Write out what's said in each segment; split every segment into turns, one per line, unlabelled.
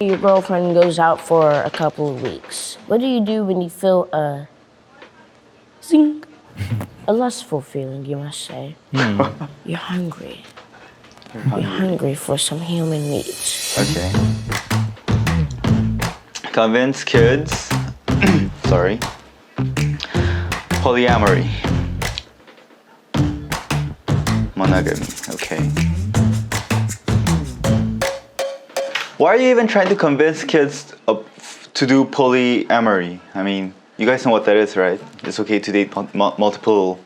Your girlfriend goes out for a couple of weeks. What do you do when you feel a zing? A lustful feeling, you must say. You're hungry. You're hungry for some human meat.
Okay. Convince kids. Sorry. Polyamory. Monogamy. Okay. Why are you even trying to convince kids to do polyamory? I mean, you guys know what that is, right? It's okay to date multiple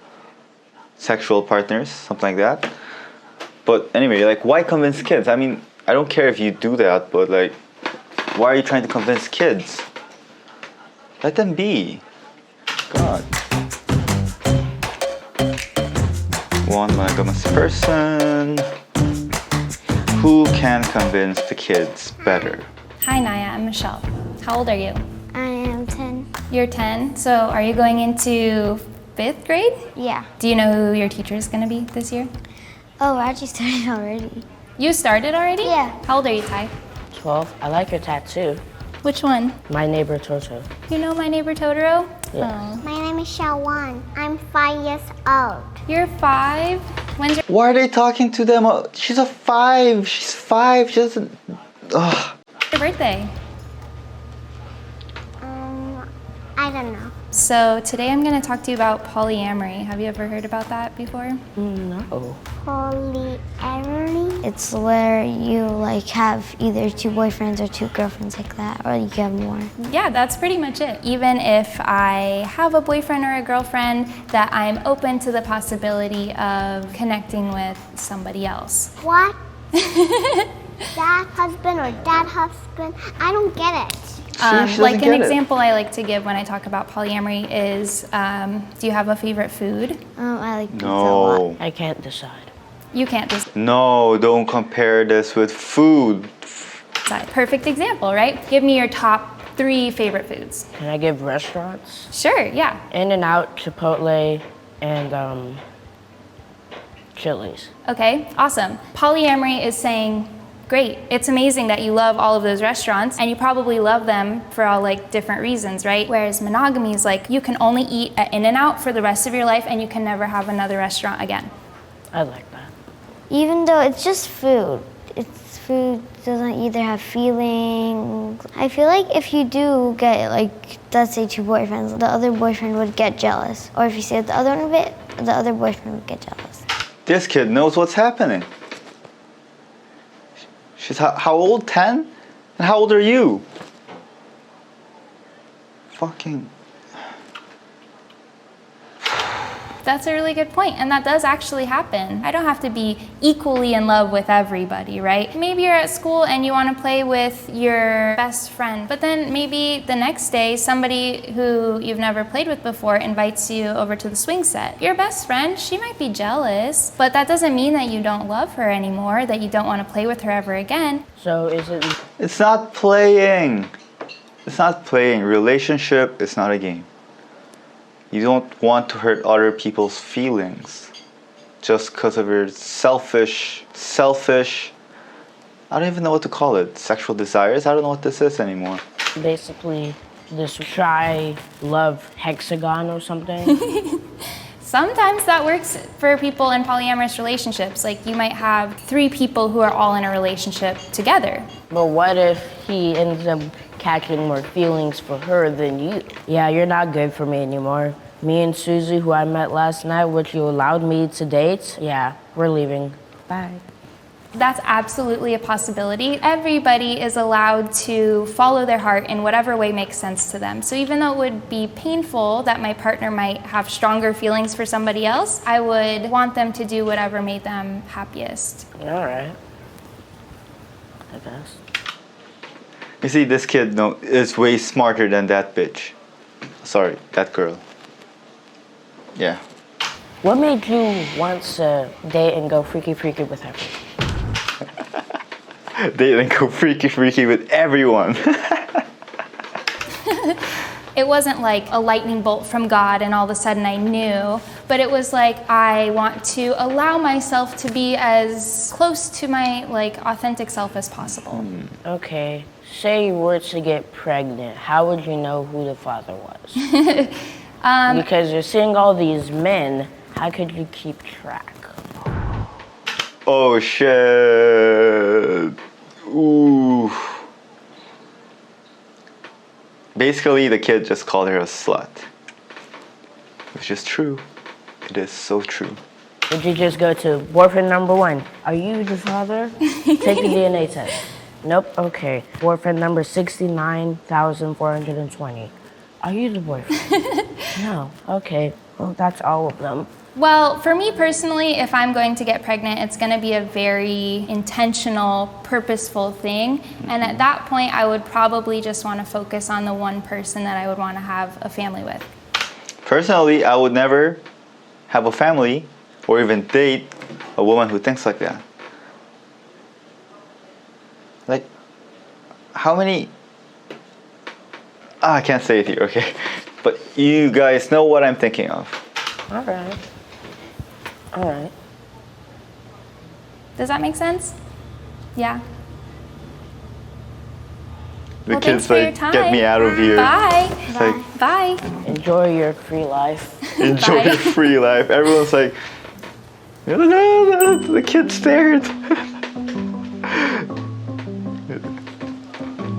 sexual partners, something like that. But anyway, like, why convince kids? I mean, I don't care if you do that, but like, why are you trying to convince kids? Let them be. God. One monogamous person. Who can convince the kids better?
Hi Naya, I'm Michelle. How old are you?
I am 10.
You're 10, so are you going into 5th grade?
Yeah.
Do you know who your teacher is going to be this year?
Oh, I actually started already.
You started already?
Yeah.
How old are you, Ty?
12. I like your tattoo.
Which one?
My neighbor Toto.
You know My Neighbor Totoro?
Yeah.
My name is Shawan. I'm 5 years old.
You're 5? When's your
Why are they talking to them? She's a 5. She's 5. She doesn't. Ugh.
birthday?
I don't know.
So today I'm going to talk to you about polyamory. Have you ever heard about that before?
No.
Polyamory? It's where you like have either 2 boyfriends or 2 girlfriends like that, or you can have more.
Yeah, that's pretty much it. Even if I have a boyfriend or a girlfriend, that I'm open to the possibility of connecting with somebody else.
What? Dad husband or dad husband? I don't get it.
She doesn't
Like an
get it.
example I like to give when I talk about polyamory is, do you have a favorite food?
I like pizza a lot.
No.
I can't decide.
You can't decide.
No, don't compare this with food.
Perfect example, right? Give me your top 3 favorite foods.
Can I give restaurants?
Sure, yeah.
In-N-Out, Chipotle, and Chili's.
Okay, awesome. Polyamory is saying, great, it's amazing that you love all of those restaurants and you probably love them for all like different reasons, right? Whereas monogamy is like you can only eat at In-N-Out for the rest of your life and you can never have another restaurant again.
I like that.
Even though it's just food, food doesn't either have feelings. I feel like if you do get like, let's say 2 boyfriends, the other boyfriend would get jealous. Or if you say the other one of it, the other boyfriend would get jealous.
This kid knows what's happening. She's how old? 10? And how old are you? Fucking.
That's a really good point, and that does actually happen. I don't have to be equally in love with everybody, right? Maybe you're at school and you want to play with your best friend, but then maybe the next day somebody who you've never played with before invites you over to the swing set. Your best friend, she might be jealous, but that doesn't mean that you don't love her anymore, that you don't want to play with her ever again.
So is it...
It's not playing. It's not playing. Relationship is not a game. You don't want to hurt other people's feelings just because of your selfish, I don't even know what to call it, sexual desires? I don't know what this is anymore.
Basically, this try-love hexagon or something?
Sometimes that works for people in polyamorous relationships. Like you might have 3 people who are all in a relationship together.
But what if he ends up catching more feelings for her than you? Yeah, you're not good for me anymore. Me and Susie, who I met last night, which you allowed me to date, yeah, we're leaving. Bye.
That's absolutely a possibility. Everybody is allowed to follow their heart in whatever way makes sense to them. So even though it would be painful that my partner might have stronger feelings for somebody else, I would want them to do whatever made them happiest.
All right. I guess.
You see, this kid is way smarter than that bitch. Sorry, that girl. Yeah.
What made you want to date and go freaky with her?
Date and go freaky with everyone.
It wasn't like a lightning bolt from God and all of a sudden I knew, but it was like I want to allow myself to be as close to my like authentic self as possible.
Okay, say you were to get pregnant, how would you know who the father was? Because you're seeing all these men, how could you keep track?
Oh shit. Ooh. Basically, the kid just called her a slut. Which is true. It is so true.
Would you just go to boyfriend number 1? Are you the father? Take the DNA test. Nope, okay. Boyfriend number 69,420. Are you the boyfriend? No, okay. Well, that's all of them.
Well, for me personally, if I'm going to get pregnant, it's going to be a very intentional, purposeful thing. And at that point, I would probably just want to focus on the one person that I would want to have a family with.
Personally, I would never have a family or even date a woman who thinks like that. Like, how many... I can't say it here, okay? But you guys know what I'm thinking of.
All right. All right.
Does that make sense? Yeah.
The
Well,
kid's
thanks for your
like,
time.
get me out of here.
Bye.
It's like,
Bye.
Enjoy your free life.
enjoy
Bye.
your free life. Everyone's like, the kid stared.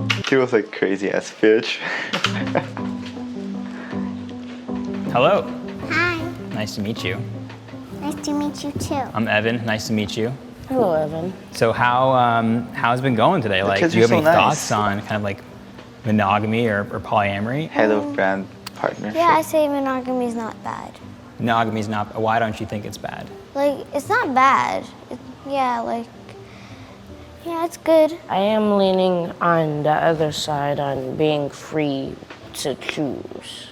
The kid was like crazy ass bitch.
Hello.
Hi,
Nice to meet you.
nice to meet you too.
I'm Evan. Nice to meet you.
Hello, Evan.
So how's it been going today? Like,
kids
do you
are
have any
so nice.
thoughts on kind of like monogamy or polyamory?
Head of brand partnership.
Yeah, I say monogamy is not bad.
Monogamy's not. Why don't you think it's bad?
Like, it's not bad. Yeah, it's good.
I am leaning on the other side on being free to choose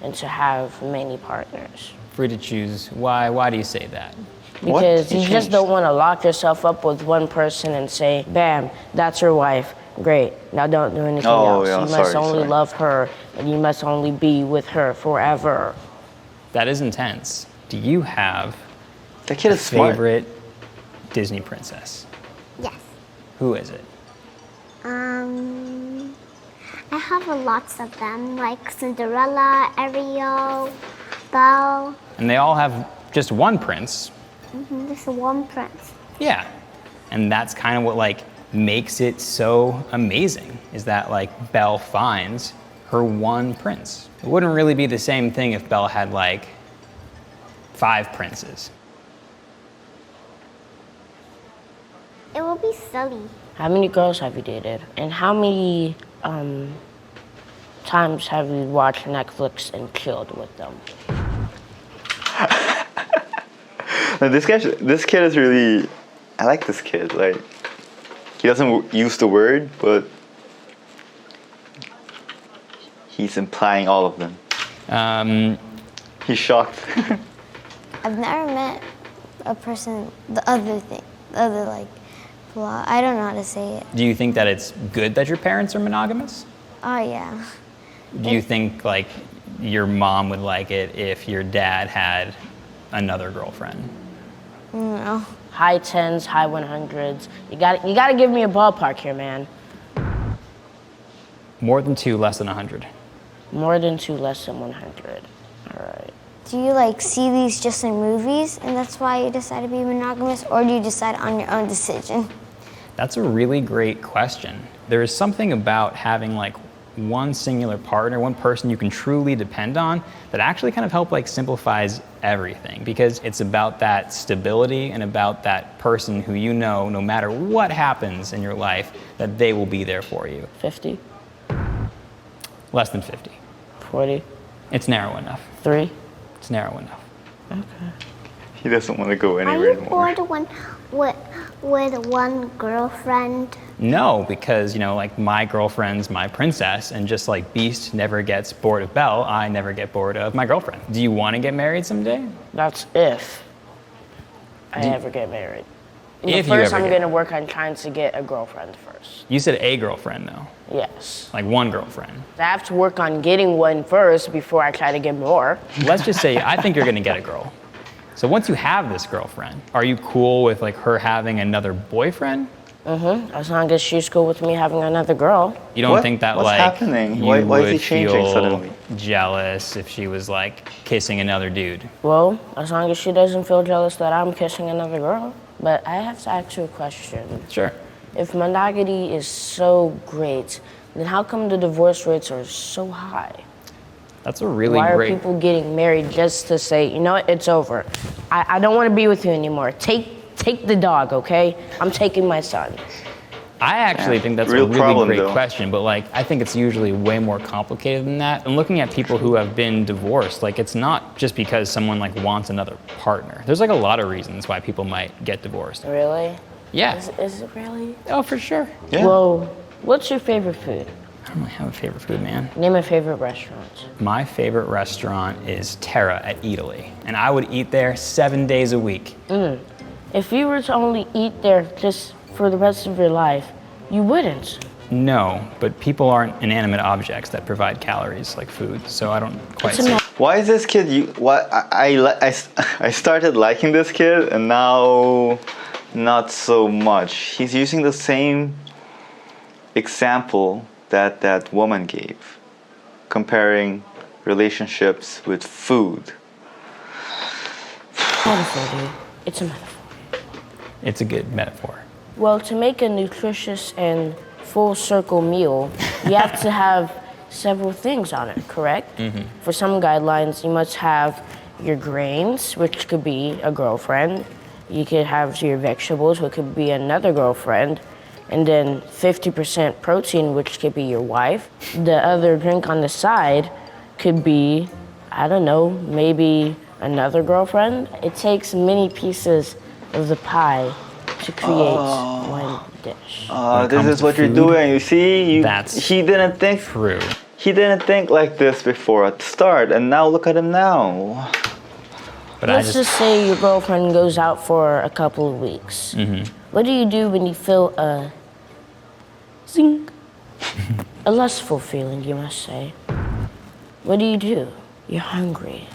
and to have many partners.
Free to choose. Why do you say that?
What?
Because
You
you just
changed.
don't want to lock yourself up with one person and say, bam, that's your wife. Great. Now don't do anything
Oh,
else.
yeah,
You must
sorry,
only
sorry.
love her and you must only be with her forever.
That is intense. Do you have
That kid
a
is smart.
favorite Disney princess?
Yes.
Who is it?
I have lots of them, like Cinderella, Ariel, Belle.
And they all have just one prince.
There's one prince.
Yeah. And that's kind of what like makes it so amazing, is that like Belle finds her one prince. It wouldn't really be the same thing if Belle had like 5 princes.
It will be silly.
How many girls have you dated? And how many times have you watched Netflix and chilled with them?
Now, this kid is really... I like this kid. Like, he doesn't use the word, but he's implying all of them. He's shocked.
I've never met a person, the other like, blah. I don't know how to say it.
Do you think that it's good that your parents are monogamous?
Oh, yeah.
Do you think like your mom would like it if your dad had another girlfriend?
No.
High 10s, high 100s. You got to give me a ballpark here, man.
More than 2, less than 100.
More than 2, less than 100. All right.
Do you like see these just in movies and that's why you decide to be monogamous, or do you decide on your own decision?
That's a really great question. There is something about having like one singular partner, one person you can truly depend on, that actually kind of help like simplifies everything, because it's about that stability and about that person who you know, no matter what happens in your life, that they will be there for you.
50,
Less than 50.
40,
It's narrow enough.
3.
It's narrow enough.
He doesn't want to go
Are
anywhere
you
anymore.
bored with one girlfriend?
No, because, you know, like my girlfriend's my princess, and just like Beast never gets bored of Belle, I never get bored of my girlfriend. Do you want to get married someday?
That's if I ever get married.
If you
first,
ever
I'm
get-
gonna work on trying to get a girlfriend first.
You said a girlfriend though,
Yes.
like one girlfriend.
I have to work on getting one first before I try to get more.
Let's just say I think you're gonna get a girl. So once you have this girlfriend, are you cool with like her having another boyfriend?
As long as she's cool with me having another girl.
You don't
What?
think that
What's
like
happening?
you
Why is he
would
changing
feel
suddenly?
jealous if she was like kissing another dude?
Well, as long as she doesn't feel jealous that I'm kissing another girl. But I have to ask you a question.
Sure.
If monogamy is so great, then how come the divorce rates are so high?
That's a really
Why are
great.
people getting married just to say, you know what, it's over. I don't want to be with you anymore. Take the dog, okay? I'm taking my son.
I actually think that's
Real
a really
problem,
great
though.
question, but like I think it's usually way more complicated than that. And looking at people who have been divorced, like it's not just because someone like wants another partner. There's like a lot of reasons why people might get divorced.
Really?
Yeah.
Is it really?
Oh, for sure.
Yeah.
Well, what's your favorite food?
I don't really have a favorite food, man.
Name a favorite restaurant.
My favorite restaurant is Terra at Italy, and I would eat there 7 days a week.
If you were to only eat there just for the rest of your life, you wouldn't.
No, but people aren't inanimate objects that provide calories like food, so I don't quite
It's
see.
a
Why is this kid? I started liking this kid, and now not so much. He's using the same example that woman gave, comparing relationships with food.
metaphor, dude. It's a metaphor.
It's a good metaphor.
Well, to make a nutritious and full circle meal, you have to have several things on it, correct? For some guidelines, you must have your grains, which could be a girlfriend. You could have your vegetables, which could be another girlfriend. And then 50% protein, which could be your wife. The other drink on the side could be, I don't know, maybe another girlfriend. It takes many pieces of the pie to create one dish.
When it
This
comes
is
to
what you're
food,
doing. You see,
that's
he didn't think.
True.
He didn't think like this before at the start, and now look at him now.
But
Let's just say your girlfriend goes out for a couple of weeks. What do you do when you feel a zing? A lustful feeling, you must say. What do? You're hungry.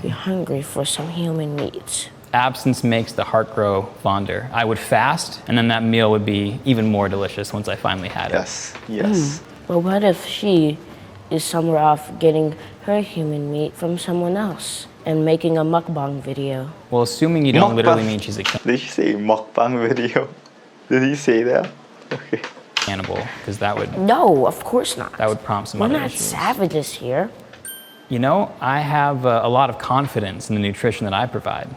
You're hungry for some human meat.
absence makes the heart grow fonder. I would fast, and then that meal would be even more delicious once I finally had it.
Yes.
But what if she is somewhere off getting her human meat from someone else and making a mukbang video?
Well, assuming you don't
Mukbang.
literally mean she's a
Did you say mukbang video? Did he say that? Okay.
cannibal, because that would
No, of course not.
prompt some
We're
other
not
issues.
savages here.
You know, I have a lot of confidence in the nutrition that I provide.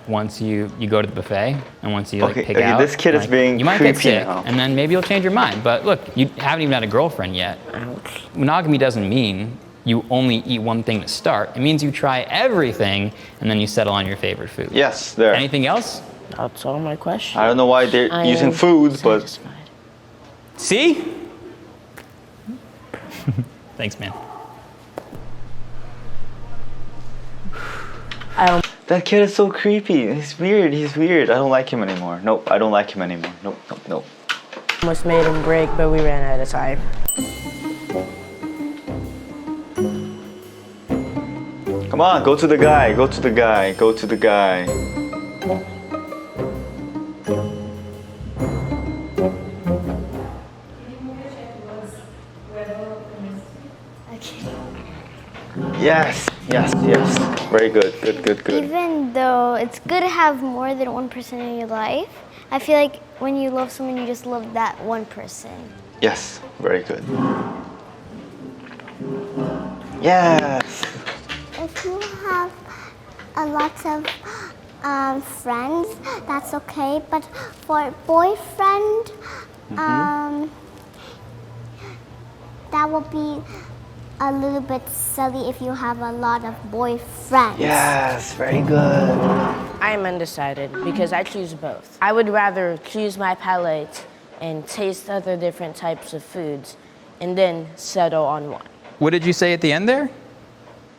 Once you go to the buffet, and once you
Okay,
pick
okay,
out,
this kid is
like,
being
you might get
creepy
sick,
now.
and then maybe you'll change your mind. But look, you haven't even had a girlfriend yet. Monogamy doesn't mean you only eat one thing to start. It means you try everything, and then you settle on your favorite food.
Yes, there.
Anything else?
That's all my question.
I don't know why they're
I
using
am
food, but
satisfied.
See? Thanks, man.
that kid is so creepy. He's weird. I don't like him anymore. Nope, I don't like him anymore. Nope.
Almost made him break, but we ran out of time.
Come on, go to the guy. Yes. Very good. Good.
Even though it's good to have more than one person in your life, I feel like when you love someone, you just love that one person.
Yes, very good. Yes.
If you have a lot of friends, that's okay. But for a boyfriend, that will be a little bit silly if you have a lot of boyfriends.
Yes, very good.
I am undecided because I choose both. I would rather choose my palate and taste other different types of foods and then settle on one.
What did you say at the end there?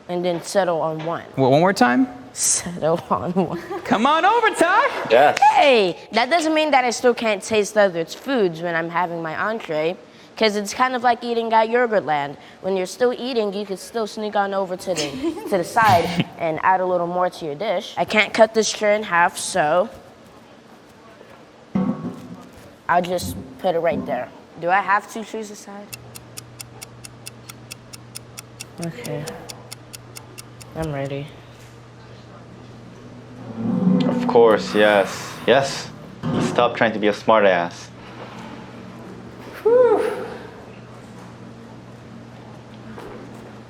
And then settle on one.
One more time?
Settle on one.
Come on over, Ty.
Yes.
Hey, that doesn't mean that I still can't taste others' foods when I'm having my entree, because it's kind of like eating at Yogurtland. When you're still eating, you can still sneak on over to the side and add a little more to your dish. I can't cut this sure in half, so I'll just put it right there. Do I have to choose a side? Okay. I'm ready.
Of course, yes. Yes. Stop trying to be a smartass.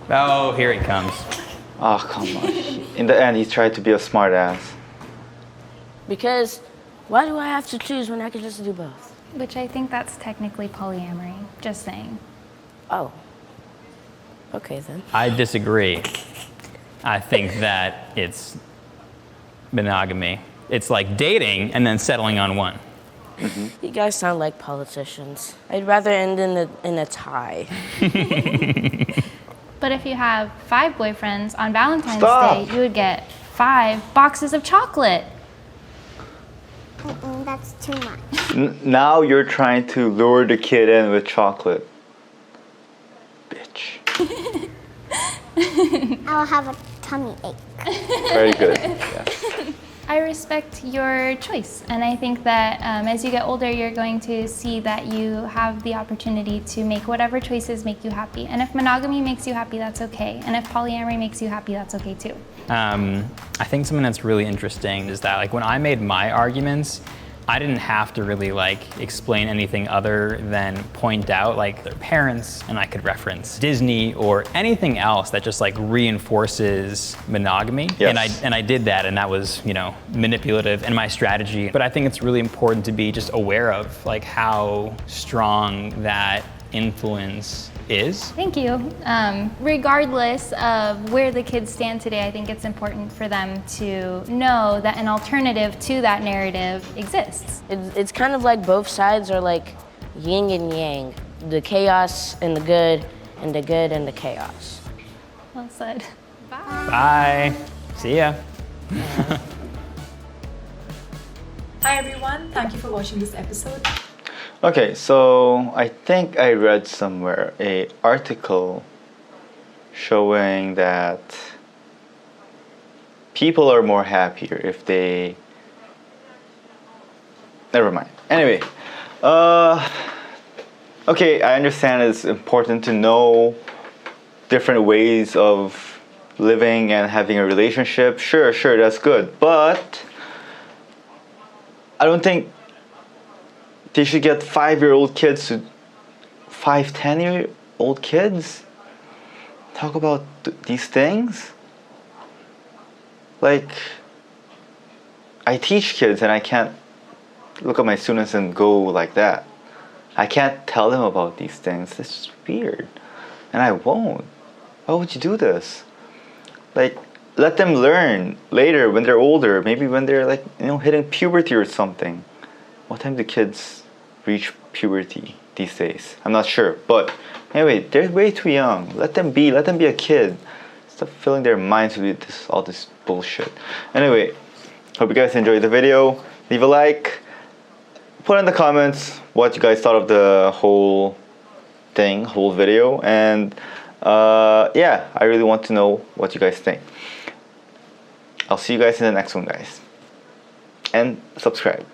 Oh, here he comes.
Oh, come on. In the end, he tried to be a smartass.
Because why do I have to choose when I can just do both?
Which I think that's technically polyamory, just saying.
Oh. Okay then.
I disagree. I think that it's monogamy. It's like dating and then settling on one.
You guys sound like politicians. I'd rather end in a tie.
But if you have 5 boyfriends on Valentine's
Stop.
Day, you would get 5 boxes of chocolate.
That's too much.
Now you're trying to lure the kid in with chocolate. Bitch.
I'll have a tummy ache.
Very good. Yes.
I respect your choice, and I think that as you get older, you're going to see that you have the opportunity to make whatever choices make you happy. And if monogamy makes you happy, that's okay. And if polyamory makes you happy, that's okay too.
I think something that's really interesting is that like when I made my arguments, I didn't have to really like explain anything other than point out like their parents, and I could reference Disney or anything else that just like reinforces monogamy.
Yes.
And I did that, and that was, you know, manipulative in my strategy. But I think it's really important to be just aware of like how strong that influence is.
Thank you. Regardless of where the kids stand today, I think it's important for them to know that an alternative to that narrative exists.
It's kind of like both sides are like yin and yang. The chaos and the good, and the good and the chaos.
Well said. Bye.
Bye. See ya.
Hi everyone, thank you for watching this episode.
Okay, so I think I read somewhere a article showing that people are more happier if they... Never mind. Anyway, okay, I understand it's important to know different ways of living and having a relationship. Sure, that's good. But I don't think they should get 5-year-old kids to 10-year-old kids talk about these things. Like, I teach kids and I can't look at my students and go like that. I can't tell them about these things. This is weird. And I won't. Why would you do this? Like, let them learn later when they're older. Maybe when they're like, you know, hitting puberty or something. What time do kids reach puberty these days? I'm not sure. But anyway, they're way too young. Let them be a kid. Stop filling their minds with all this bullshit. Anyway, hope you guys enjoyed the video. Leave a like. Put in the comments what you guys thought of the whole video, and yeah, I really want to know what you guys think. I'll see you guys in the next one, guys, and subscribe.